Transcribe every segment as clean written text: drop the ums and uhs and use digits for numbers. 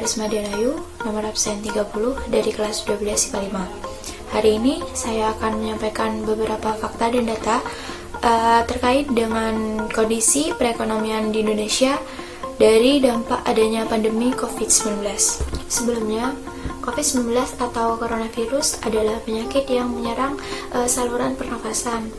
Risma Danayu, nomor absen 30 dari kelas 12 IPA 5. Hari ini saya akan menyampaikan beberapa fakta dan data terkait dengan kondisi perekonomian di Indonesia dari dampak adanya pandemi COVID-19. Sebelumnya, COVID-19 atau coronavirus adalah penyakit yang menyerang saluran pernafasan.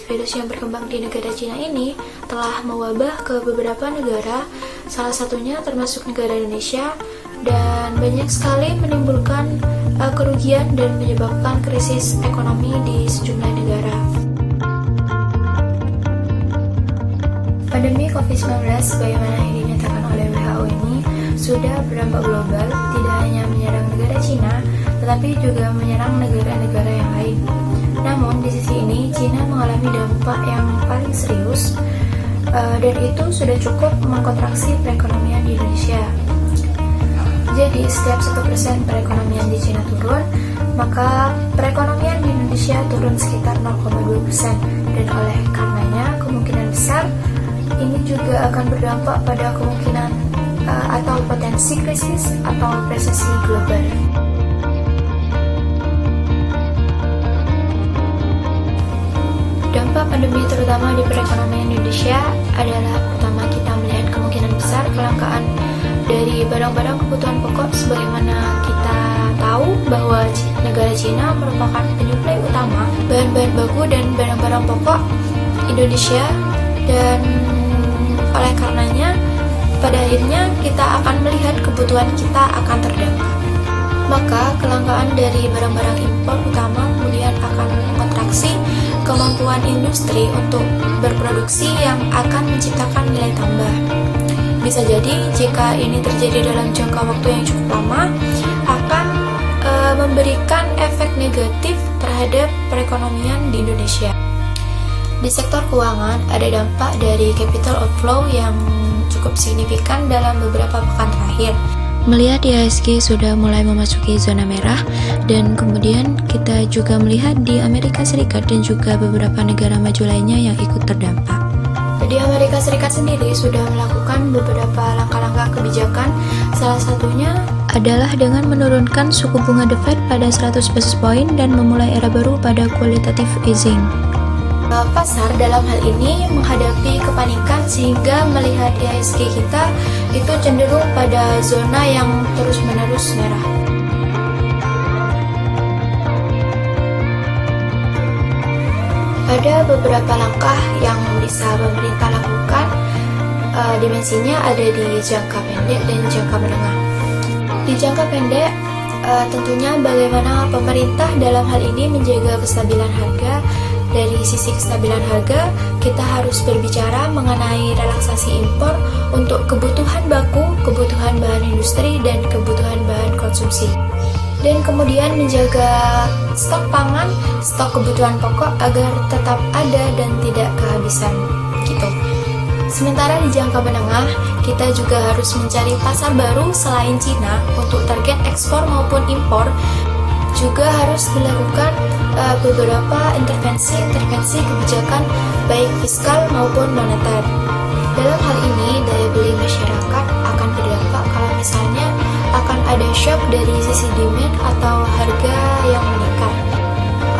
Virus yang berkembang di negara Cina ini telah mewabah ke beberapa negara, salah satunya termasuk negara Indonesia, dan banyak sekali menimbulkan kerugian dan menyebabkan krisis ekonomi di sejumlah negara. Pandemi COVID-19 sebagaimana yang dinyatakan oleh WHO ini sudah berdampak global, tidak hanya menyerang negara Cina, tetapi juga menyerang negara-negara yang lain. Namun di sisi ini, Cina mengalami dampak yang paling serius, dan itu sudah cukup mengkontraksi perekonomian di Indonesia. Jadi setiap 1% perekonomian di Cina turun, maka perekonomian di Indonesia turun sekitar 0,2%, dan oleh karenanya kemungkinan besar ini juga akan berdampak pada kemungkinan atau potensi krisis atau resesi global. Dampak pandemi terutama di perekonomian Indonesia adalah pertama, kita melihat kemungkinan besar kelangkaan dari barang-barang kebutuhan pokok, sebagaimana kita tahu bahwa negara Cina merupakan penyuplai utama bahan-bahan baku dan barang-barang pokok Indonesia, dan oleh karenanya pada akhirnya kita akan melihat kebutuhan kita akan terdampak. Maka kelangkaan dari barang-barang impor utama kemudian akan mengontraksi kemampuan industri untuk berproduksi yang akan menciptakan nilai tambah. Bisa jadi jika ini terjadi dalam jangka waktu yang cukup lama, akan memberikan efek negatif terhadap perekonomian di Indonesia. Di sektor keuangan ada dampak dari capital outflow yang cukup signifikan dalam beberapa pekan terakhir. Melihat IHSG sudah mulai memasuki zona merah, dan kemudian kita juga melihat di Amerika Serikat dan juga beberapa negara maju lainnya yang ikut terdampak. Di Amerika Serikat sendiri sudah melakukan beberapa langkah-langkah kebijakan, salah satunya adalah dengan menurunkan suku bunga The Fed pada 100 basis point dan memulai era baru pada quantitative easing. Pasar dalam hal ini menghadapi kepanikan sehingga melihat IHSG kita itu cenderung pada zona yang terus-menerus merah. Ada beberapa langkah yang bisa pemerintah lakukan, dimensinya ada di jangka pendek dan jangka menengah. Di jangka pendek, tentunya bagaimana pemerintah dalam hal ini menjaga kestabilan harga. Dari sisi kestabilan harga, kita harus berbicara mengenai relaksasi impor untuk kebutuhan baku, kebutuhan bahan industri, dan kebutuhan bahan konsumsi. Dan kemudian menjaga stok pangan, stok kebutuhan pokok agar tetap ada dan tidak kehabisan. Gitu. Sementara di jangka menengah, kita juga harus mencari pasar baru selain Cina untuk target ekspor maupun impor. Juga harus dilakukan beberapa intervensi kebijakan baik fiskal maupun moneter. Dalam hal ini, daya beli masyarakat akan berdampak kalau misalnya akan ada shock dari sisi demand atau harga yang meningkat.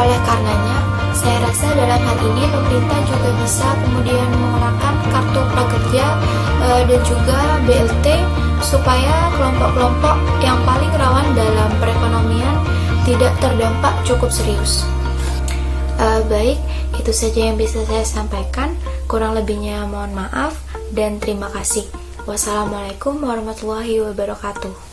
Oleh karenanya, saya rasa dalam hal ini pemerintah juga bisa kemudian mengeluarkan kartu prakerja dan juga BLT supaya kelompok-kelompok yang paling rawan dalam perekonomian tidak terdampak cukup serius. Baik, itu saja yang bisa saya sampaikan. Kurang lebihnya mohon maaf dan terima kasih. Wassalamualaikum warahmatullahi wabarakatuh.